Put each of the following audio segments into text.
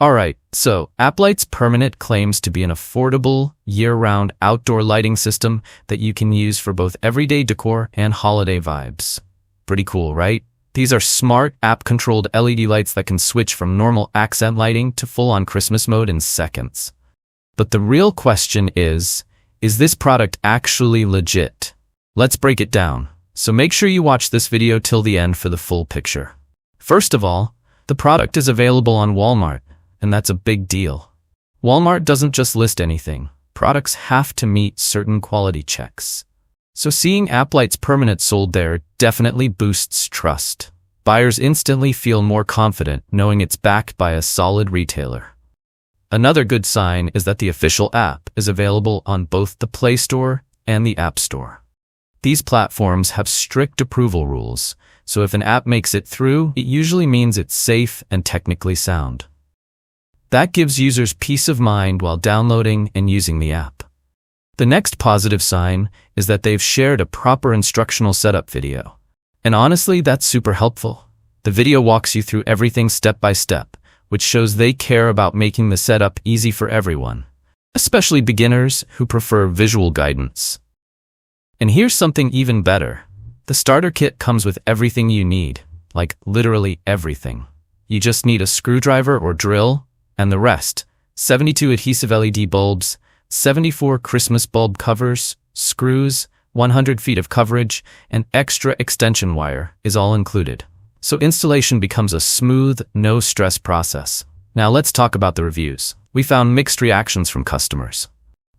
Alright, so AppLights Permanent claims to be an affordable, year-round outdoor lighting system that you can use for both everyday decor and holiday vibes. Pretty cool, right? These are smart, app-controlled LED lights that can switch from normal accent lighting to full-on Christmas mode in seconds. But the real question is this product actually legit? Let's break it down, so make sure you watch this video till the end for the full picture. First of all, the product is available on Walmart, and that's a big deal. Walmart doesn't just list anything. Products have to meet certain quality checks. So seeing AppLights Permanent sold there definitely boosts trust. Buyers instantly feel more confident knowing it's backed by a solid retailer. Another good sign is that the official app is available on both the Play Store and the App Store. These platforms have strict approval rules, so if an app makes it through, it usually means it's safe and technically sound. That gives users peace of mind while downloading and using the app. The next positive sign is that they've shared a proper instructional setup video. And honestly, that's super helpful. The video walks you through everything step by step, which shows they care about making the setup easy for everyone, especially beginners who prefer visual guidance. And here's something even better. The starter kit comes with everything you need, like literally everything. You just need a screwdriver or drill, and the rest, 72 adhesive LED bulbs, 74 Christmas bulb covers, screws, 100 feet of coverage, and extra extension wire is all included. So installation becomes a smooth, no-stress process. Now let's talk about the reviews. We found mixed reactions from customers.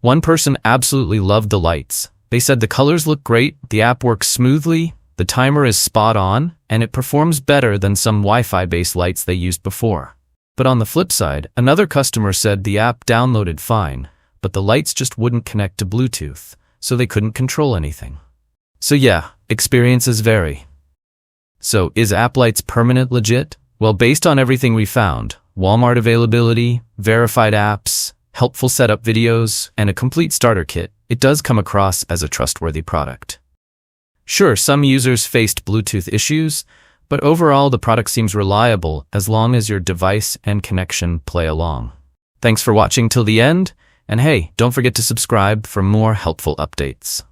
One person absolutely loved the lights. They said the colors look great, the app works smoothly, the timer is spot on, and it performs better than some Wi-Fi-based lights they used before. But on the flip side, another customer said the app downloaded fine, but the lights just wouldn't connect to Bluetooth, so they couldn't control anything. So yeah, experiences vary. So is AppLights Permanent legit? Well, based on everything we found, Walmart availability, verified apps, helpful setup videos, and a complete starter kit, it does come across as a trustworthy product. Sure, some users faced Bluetooth issues, but overall the product seems reliable as long as your device and connection play along. Thanks for watching till the end, and hey, don't forget to subscribe for more helpful updates.